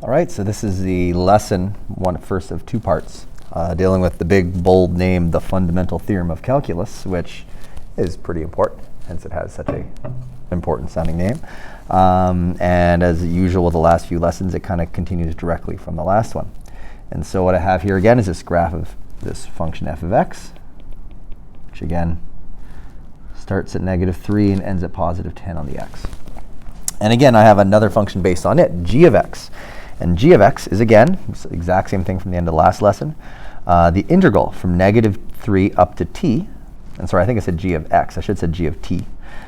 All right, so this is the lesson, first of two parts, dealing with the big, bold name, the fundamental theorem of calculus, which is pretty important, hence it has such a important sounding name. And as usual with the last few lessons, it kind of continues directly from the last one. And so what I have here again is this graph of this function f of x, which again starts at -3 and ends at +10 on the x. And again, I have another function based on it, g of x. And g of x is, again, it's the exact same thing from the end of the last lesson, the integral from -3 up to t. And sorry, I think I said g of x. I should have said g of t.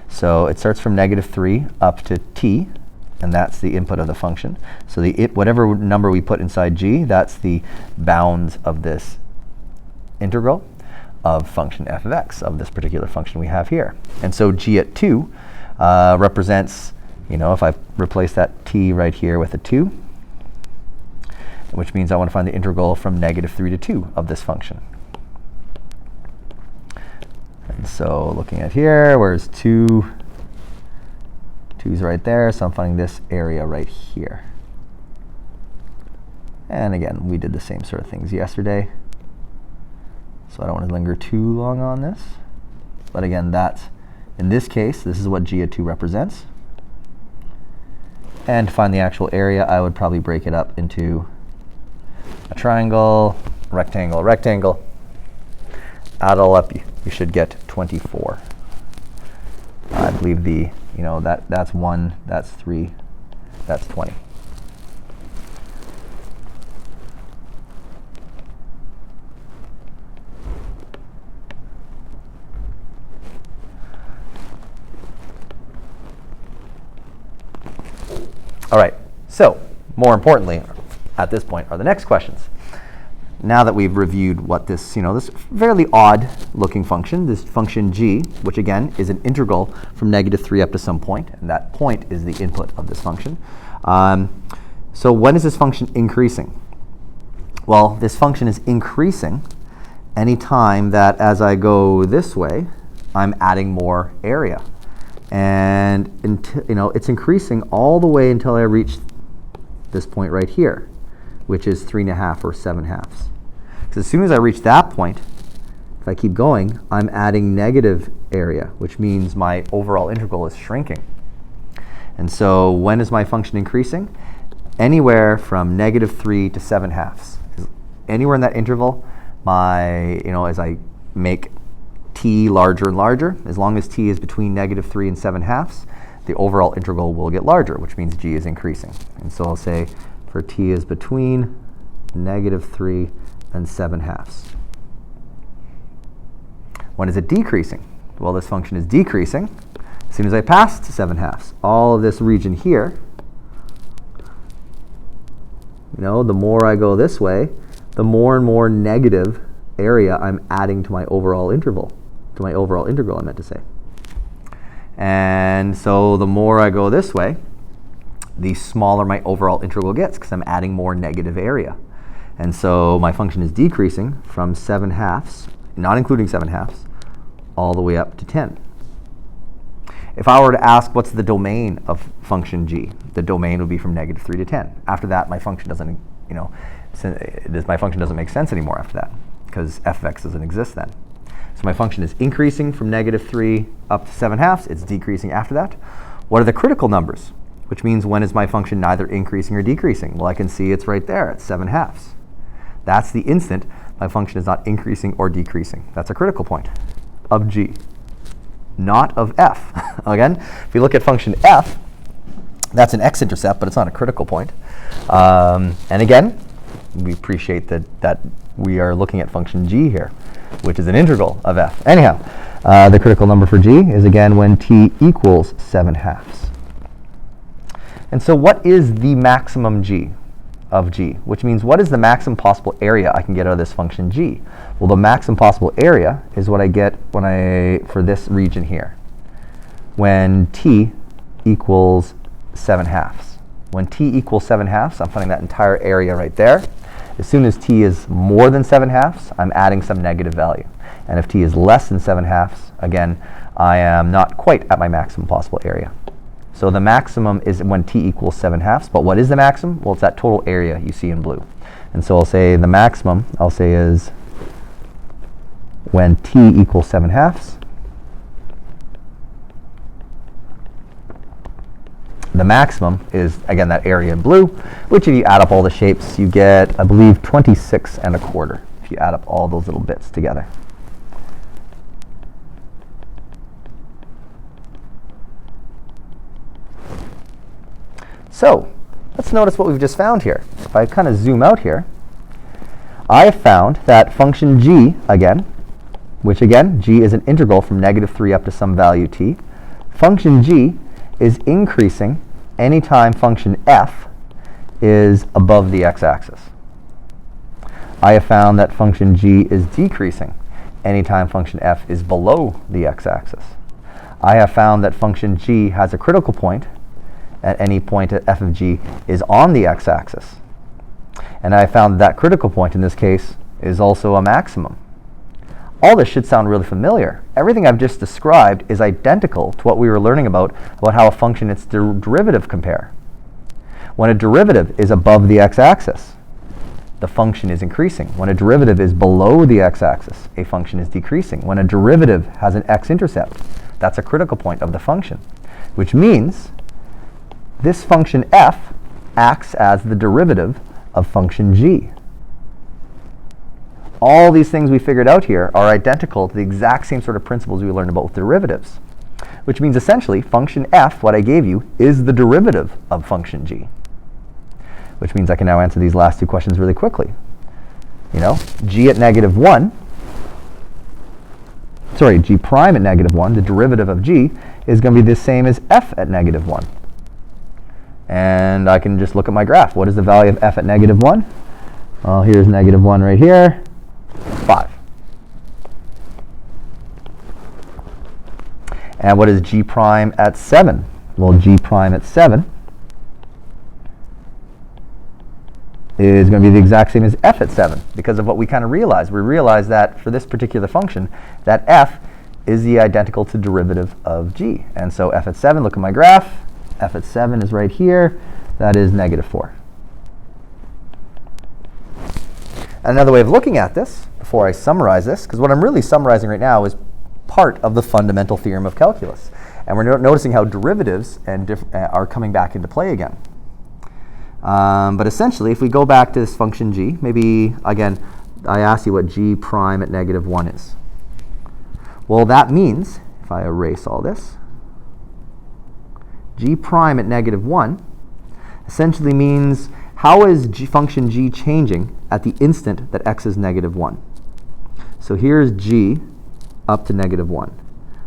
So it starts from -3 up to t, and that's the input of the function. So whatever number we put inside g, that's the bounds of this integral of function f of x, of this particular function we have here. And so g at 2 represents, if I replace that t right here with a 2, which means I want to find the integral from -3 to 2 of this function. And so looking at here, where's 2? 2's right there, so I'm finding this area right here. And again, we did the same sort of things yesterday, so I don't want to linger too long on this. But again, in this case, this is what g at 2 represents. And to find the actual area, I would probably break it up into a triangle, rectangle, rectangle. Add it all up, you should get 24. I believe that's 1, that's 3, that's 20. All right, so more importantly, at this point, are the next questions. Now that we've reviewed what this, this fairly odd looking function, this function g, which again is an integral from -3 up to some point, and that point is the input of this function. So when is this function increasing? Well, this function is increasing any time that as I go this way, I'm adding more area. And it's increasing all the way until I reach this point right here, which is 3.5 or 7/2. Because as soon as I reach that point, if I keep going, I'm adding negative area, which means my overall integral is shrinking. And so when is my function increasing? Anywhere from -3 to 7/2. Anywhere in that interval, as I make t larger and larger, as long as t is between -3 and 7/2, the overall integral will get larger, which means g is increasing. And so I'll say for t is between -3 and 7/2. When is it decreasing? Well, this function is decreasing as soon as I pass to 7/2. All of this region here, the more I go this way, the more and more negative area I'm adding to my overall interval, I meant to say. And so the more I go this way, the smaller my overall integral gets because I'm adding more negative area. And so my function is decreasing from 7/2, not including 7/2, all the way up to 10. If I were to ask what's the domain of function g, the domain would be from -3 to 10. After that, my function doesn't, my function doesn't make sense anymore after that because f of x doesn't exist then. So my function is increasing from -3 up to 7/2. It's decreasing after that. What are the critical numbers? Which means when is my function neither increasing or decreasing? Well, I can see it's right there at 7/2. That's the instant my function is not increasing or decreasing. That's a critical point of g, not of f. Again, if you look at function f, that's an x-intercept, but it's not a critical point. And again, we appreciate that we are looking at function g here, which is an integral of f. Anyhow, the critical number for g is again when t equals 7/2. And so what is the maximum g of g? Which means what is the maximum possible area I can get out of this function g? Well, the maximum possible area is what I get for this region here, when t equals 7/2. When t equals 7/2, I'm finding that entire area right there. As soon as t is more than 7/2, I'm adding some negative value. And if t is less than 7/2, again, I am not quite at my maximum possible area. So the maximum is when t equals 7/2. But what is the maximum? Well, it's that total area you see in blue. And so I'll say the maximum, I'll say, is when t equals 7/2. The maximum is, again, that area in blue, which if you add up all the shapes, you get, I believe, 26¼ if you add up all those little bits together. So let's notice what we've just found here. If I kind of zoom out here, I have found that function g, again, which again, g is an integral from -3 up to some value t. Function g is increasing anytime function f is above the x-axis. I have found that function g is decreasing anytime function f is below the x-axis. I have found that function g has a critical point at any point at f of g is on the x-axis. And I found that critical point in this case is also a maximum. All this should sound really familiar. Everything I've just described is identical to what we were learning about how a function and its derivative compare. When a derivative is above the x-axis, the function is increasing. When a derivative is below the x-axis, a function is decreasing. When a derivative has an x-intercept, that's a critical point of the function, which means this function f acts as the derivative of function g. All these things we figured out here are identical to the exact same sort of principles we learned about with derivatives, which means essentially function f, what I gave you, is the derivative of function g, which means I can now answer these last two questions really quickly. You know, g at -1, sorry, g prime at -1, the derivative of g, is going to be the same as f at -1. And I can just look at my graph. What is the value of f at -1? Well, here's -1 right here. 5. And what is g prime at 7? Well, g prime at 7 is going to be the exact same as f at 7 because of what we kind of realized. We realized that for this particular function, that f is the identical to derivative of g. And so f at 7, look at my graph, f at 7 is right here. That is -4. Another way of looking at this, before I summarize this, because what I'm really summarizing right now is part of the fundamental theorem of calculus. And we're noticing how derivatives are coming back into play again. But essentially, if we go back to this function g, maybe, again, I asked you what g prime at -1 is. Well, that means, if I erase all this, g prime at -1 essentially means how is function g changing at the instant that x is -1. So here's g up to -1,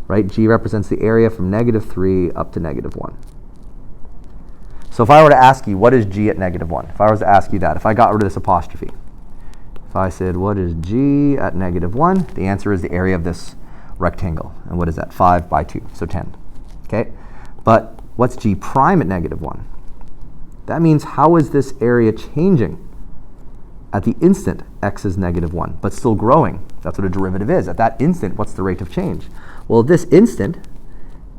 right? G represents the area from -3 up to -1. So if I were to ask you, what is g at -1? If I was to ask you that, if I got rid of this apostrophe, if I said, what is g at -1? The answer is the area of this rectangle. And what is that? 5 by 2, so 10. Okay? But what's g prime at -1? That means how is this area changing at the instant x is -1, but still growing? That's what a derivative is. At that instant, what's the rate of change? Well, at this instant,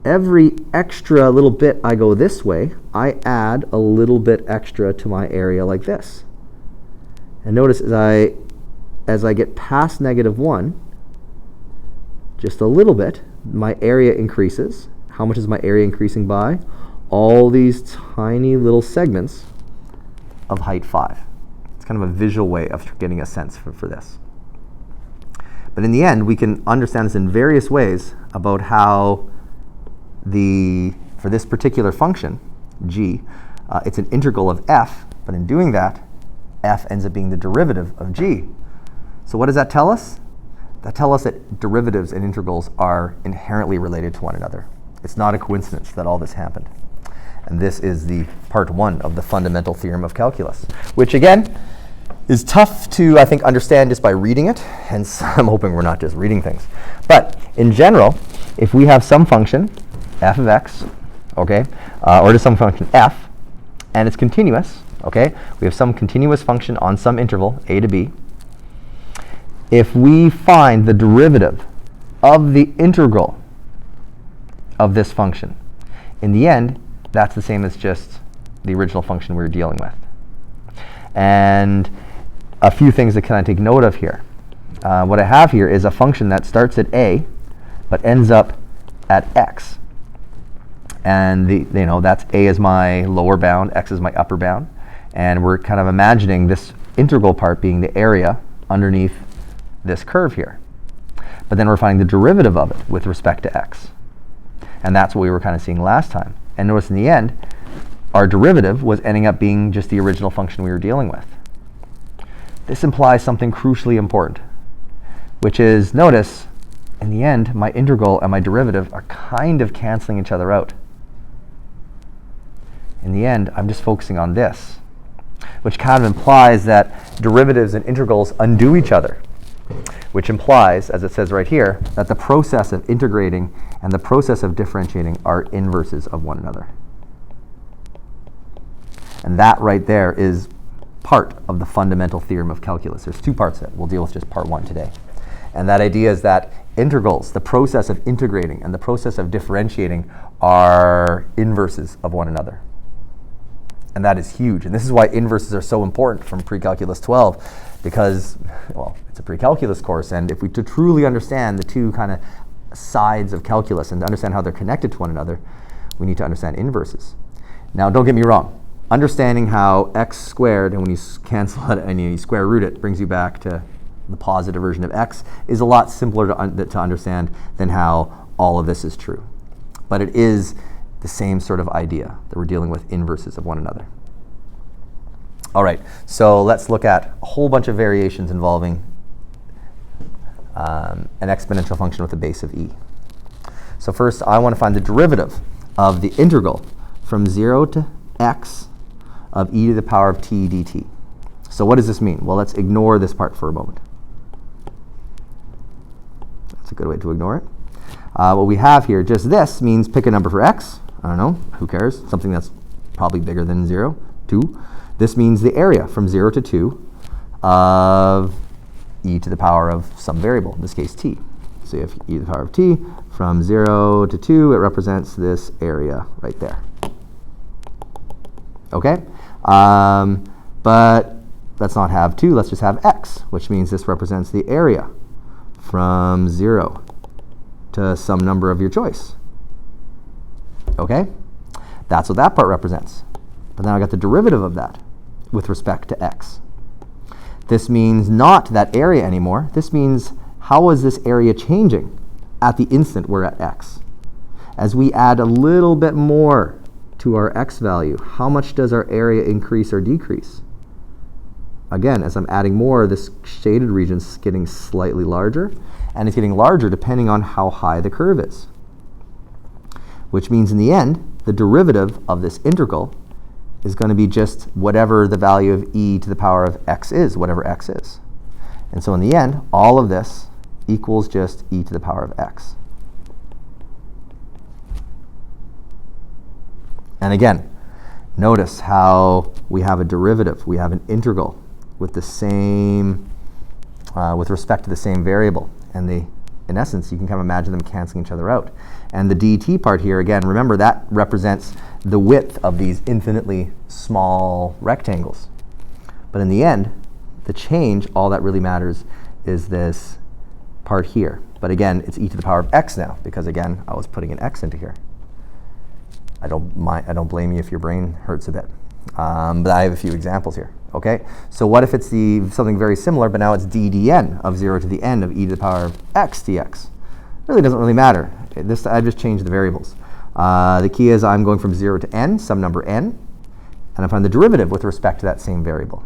every extra little bit I go this way, I add a little bit extra to my area like this. And notice as I get past -1, just a little bit, my area increases. How much is my area increasing by? All these tiny little segments of height 5. It's kind of a visual way of getting a sense for this. But in the end, we can understand this in various ways about how for this particular function, g, it's an integral of f, but in doing that, f ends up being the derivative of g. So what does that tell us? That tells us that derivatives and integrals are inherently related to one another. It's not a coincidence that all this happened. And this is the part 1 of the fundamental theorem of calculus, which again is tough to, I think, understand just by reading it. Hence, I'm hoping we're not just reading things. But in general, if we have some function, f of x, okay, or just some function f, and it's continuous, okay, we have some continuous function on some interval, a to b. If we find the derivative of the integral of this function, in the end, that's the same as just the original function we were dealing with. And a few things to kind of take note of here. What I have here is a function that starts at a, but ends up at x. And that's a is my lower bound, x is my upper bound. And we're kind of imagining this integral part being the area underneath this curve here. But then we're finding the derivative of it with respect to x. And that's what we were kind of seeing last time. And notice in the end, our derivative was ending up being just the original function we were dealing with. This implies something crucially important, which is, notice, in the end, my integral and my derivative are kind of canceling each other out. In the end, I'm just focusing on this, which kind of implies that derivatives and integrals undo each other, which implies, as it says right here, that the process of integrating and the process of differentiating are inverses of one another. And that right there is part of the fundamental theorem of calculus. There's two parts of it. We'll deal with just part one today. And that idea is that integrals, the process of integrating and the process of differentiating, are inverses of one another. And that is huge. And this is why inverses are so important from pre-calculus 12, because, well, it's a pre-calculus course, and if we to truly understand the two kind of sides of calculus and to understand how they're connected to one another, we need to understand inverses. Now, don't get me wrong. Understanding how x squared, and when you cancel it and you square root it, brings you back to the positive version of x, is a lot simpler to understand than how all of this is true. But it is the same sort of idea that we're dealing with inverses of one another. All right, so let's look at a whole bunch of variations involving an exponential function with a base of e. So first, I want to find the derivative of the integral from 0 to x of e to the power of t dt. So what does this mean? Well, let's ignore this part for a moment. That's a good way to ignore it. What we have here, just this, means pick a number for x. I don't know, who cares? Something that's probably bigger than 0, 2. This means the area from 0 to 2 of e to the power of some variable, in this case t. So you have e to the power of t. From 0 to 2, it represents this area right there. Okay? But let's not have 2, let's just have x, which means this represents the area from 0 to some number of your choice. Okay? That's what that part represents. But now I got the derivative of that with respect to x. This means not that area anymore. This means how is this area changing at the instant we're at x? As we add a little bit more to our x value, how much does our area increase or decrease? Again, as I'm adding more, this shaded region is getting slightly larger, and it's getting larger depending on how high the curve is. Which means in the end, the derivative of this integral is going to be just whatever the value of e to the power of x is, whatever x is. And so in the end, all of this equals just e to the power of x. And again, notice how we have a derivative. We have an integral with the same, with respect to the same variable. And in essence, you can kind of imagine them canceling each other out. And the dt part here, again, remember that represents the width of these infinitely small rectangles. But in the end, the change, all that really matters is this part here. But again, it's e to the power of x now, because again, I was putting an x into here. I don't blame you if your brain hurts a bit. But I have a few examples here. Okay, so what if it's something very similar, but now it's d dn of 0 to the n of e to the power of x dx? Really doesn't really matter. I just changed the variables. The key is I'm going from 0 to n, some number n, and I find the derivative with respect to that same variable.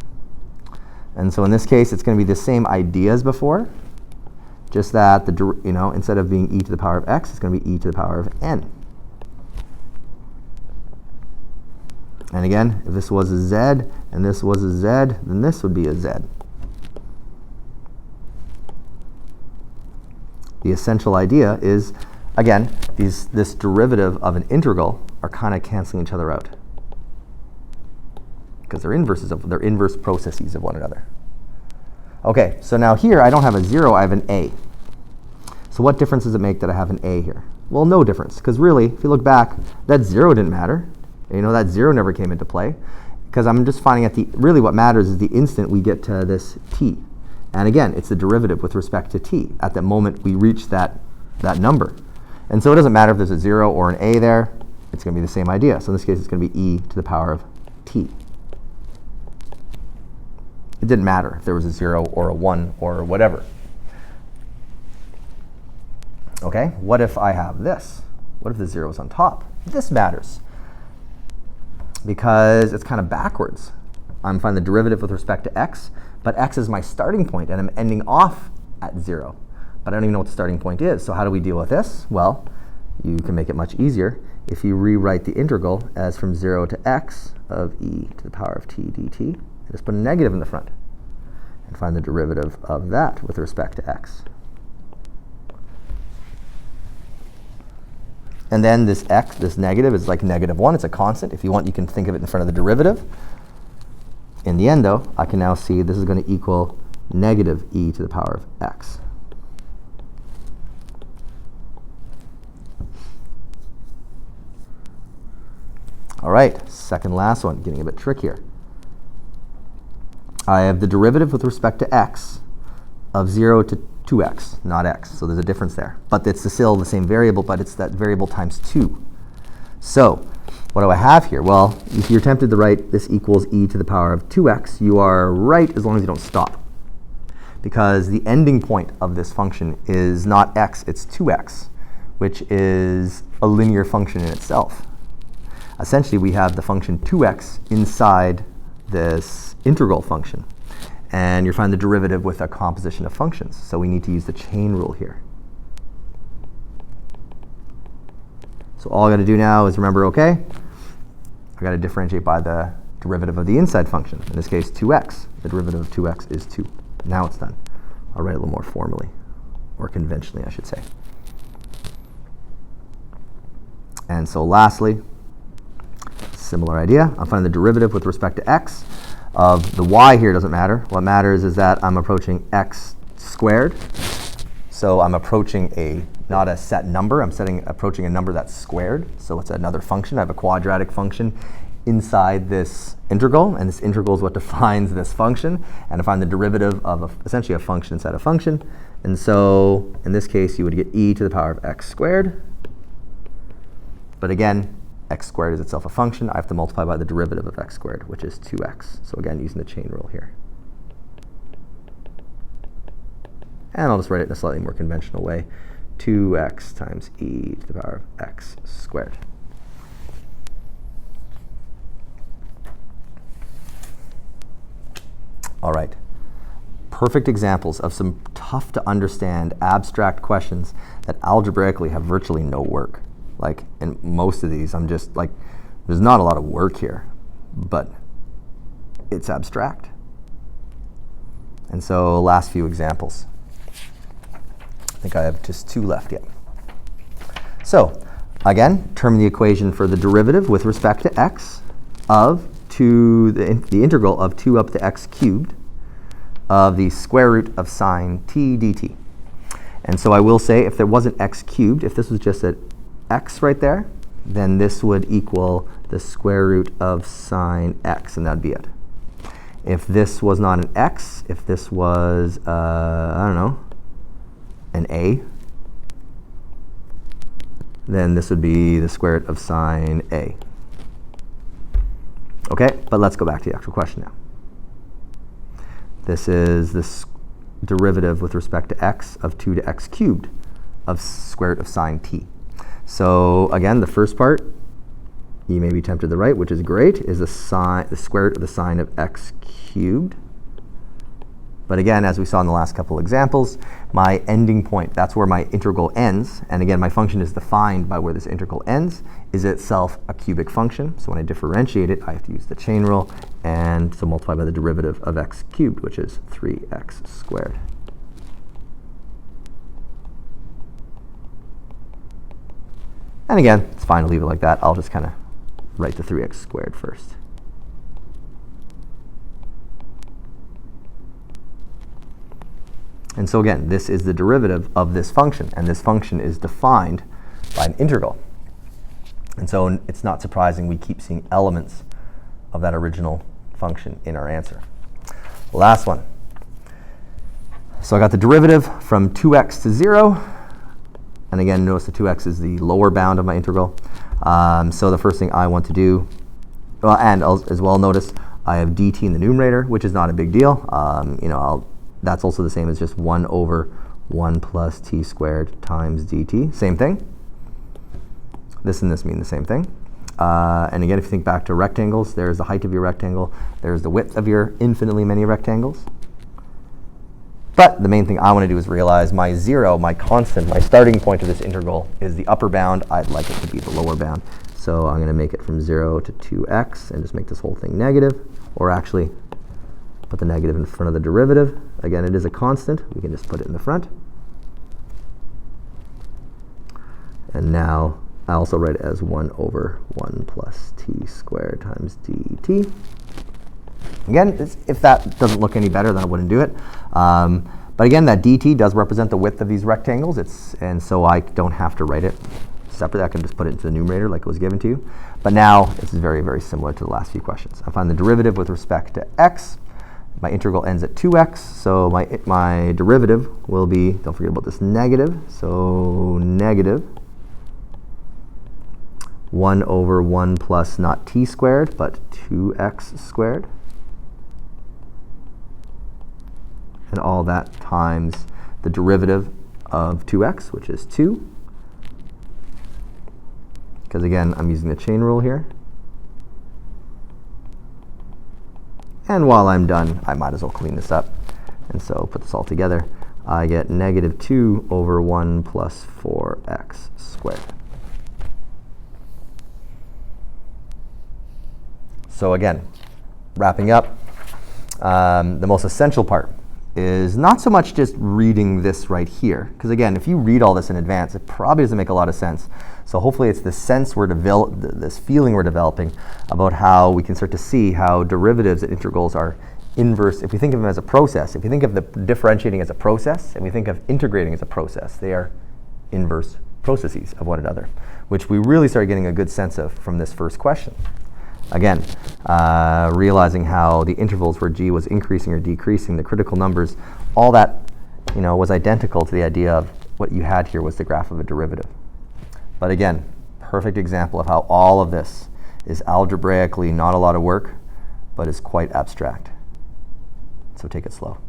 And so in this case, it's going to be the same idea as before, just that instead of being e to the power of x, it's going to be e to the power of n. And again, if this was a z and this was a z, then this would be a z. The essential idea is, again, this derivative of an integral are kind of canceling each other out, because they're inverse processes of one another. Okay, so now here I don't have a 0, I have an a. So what difference does it make that I have an a here? Well, no difference, because really, if you look back, that 0 didn't matter. And you know that 0 never came into play because I'm just finding at really what matters is the instant we get to this t. And again, it's the derivative with respect to t at the moment we reach that number. And so it doesn't matter if there's a 0 or an a there. It's going to be the same idea. So in this case, it's going to be e to the power of t. It didn't matter if there was a 0 or a 1 or whatever. OK, what if I have this? What if the 0 is on top? This matters because it's kind of backwards. I'm finding the derivative with respect to x, but x is my starting point, and I'm ending off at 0. But I don't even know what the starting point is. So how do we deal with this? Well, you can make it much easier if you rewrite the integral as from 0 to x of e to the power of t dt. And just put a negative in the front and find the derivative of that with respect to x. And then this x, this negative, is like -1. It's a constant. If you want, you can think of it in front of the derivative. In the end, though, I can now see this is going to equal negative e to the power of x. All right, second last one, getting a bit trickier. I have the derivative with respect to x of 0 to 2x, not x. So there's a difference there. But it's still the same variable, but it's that variable times 2. So what do I have here? Well, if you're tempted to write this equals e to the power of 2x, you are right as long as you don't stop. Because the ending point of this function is not x, it's 2x, which is a linear function in itself. Essentially, we have the function 2x inside this integral function. And you're finding the derivative with a composition of functions. So we need to use the chain rule here. So all I got to do now is remember, OK, I got to differentiate by the derivative of the inside function. In this case, 2x. The derivative of 2x is 2. Now it's done. I'll write it a little more formally, or conventionally, I should say. And so lastly, similar idea. I'm finding the derivative with respect to x of the y here doesn't matter. What matters is that I'm approaching x squared. So I'm approaching not a set number. I'm approaching a number that's squared. So it's another function. I have a quadratic function inside this integral. And this integral is what defines this function. And I find the derivative of essentially a function inside a function. And so in this case, you would get e to the power of x squared. But again, x squared is itself a function. I have to multiply by the derivative of x squared, which is 2x. So again, using the chain rule here. And I'll just write it in a slightly more conventional way. 2x times e to the power of x squared. All right. Perfect examples of some tough to understand abstract questions that algebraically have virtually no work. Like in most of these, I'm just like, there's not a lot of work here, but it's abstract. And so last few examples. I think I have just 2 left yet. So again, term the equation for the derivative with respect to x of the integral of 2 up to x cubed of the square root of sine t dt. And so I will say if there wasn't x cubed, if this was just an x right there, then this would equal the square root of sine x, and that'd be it. If this was not an x, if this was, I don't know, an a, then this would be the square root of sine a. OK, but let's go back to the actual question now. This is this derivative with respect to x of 2 to x cubed of square root of sine t. So again, the first part, you may be tempted to the right, which is great, is the square root of the sine of x cubed. But again, as we saw in the last couple examples, my ending point, that's where my integral ends. And again, my function is defined by where this integral ends, is itself a cubic function. So when I differentiate it, I have to use the chain rule and so multiply by the derivative of x cubed, which is 3x squared. And again, it's fine to leave it like that. I'll just kind of write the 3x squared first. And so again, this is the derivative of this function. And this function is defined by an integral. And so it's not surprising we keep seeing elements of that original function in our answer. Last one. So I got the derivative from 2x to 0. And again, notice the 2x is the lower bound of my integral. So the first thing I want to do, well, and as well notice, I have dt in the numerator, which is not a big deal. That's also the same as just 1 over 1 plus t squared times dt. Same thing. This and this mean the same thing. And again, if you think back to rectangles, there's the height of your rectangle. There's the width of your infinitely many rectangles. But the main thing I want to do is realize my 0, my constant, my starting point of this integral is the upper bound. I'd like it to be the lower bound. So I'm going to make it from 0 to 2x and just make this whole thing negative. Or actually, put the negative in front of the derivative. Again, it is a constant. We can just put it in the front. And now I also write it as 1 over 1 plus t squared times dt. Again, if that doesn't look any better, then I wouldn't do it. But again, that dt does represent the width of these rectangles, and so I don't have to write it separately. I can just put it into the numerator like it was given to you. But now, this is very, very similar to the last few questions. I find the derivative with respect to x. My integral ends at 2x, so my derivative will be, don't forget about this negative, so negative 1 over 1 plus not t squared, but 2x squared. And all that times the derivative of 2x, which is 2. Because again, I'm using the chain rule here. And while I'm done, I might as well clean this up. And so put this all together. I get negative 2 over 1 plus 4x squared. So again, wrapping up, the most essential part is not so much just reading this right here. Because again, if you read all this in advance, it probably doesn't make a lot of sense. So hopefully it's the sense this feeling we're developing about how we can start to see how derivatives and integrals are inverse. If we think of them as a process, if we think of the differentiating as a process, and we think of integrating as a process, they are inverse processes of one another, which we really started getting a good sense of from this first question. Again, realizing how the intervals where g was increasing or decreasing, the critical numbers, all that was identical to the idea of what you had here was the graph of a derivative. But again, perfect example of how all of this is algebraically not a lot of work, but is quite abstract. So take it slow.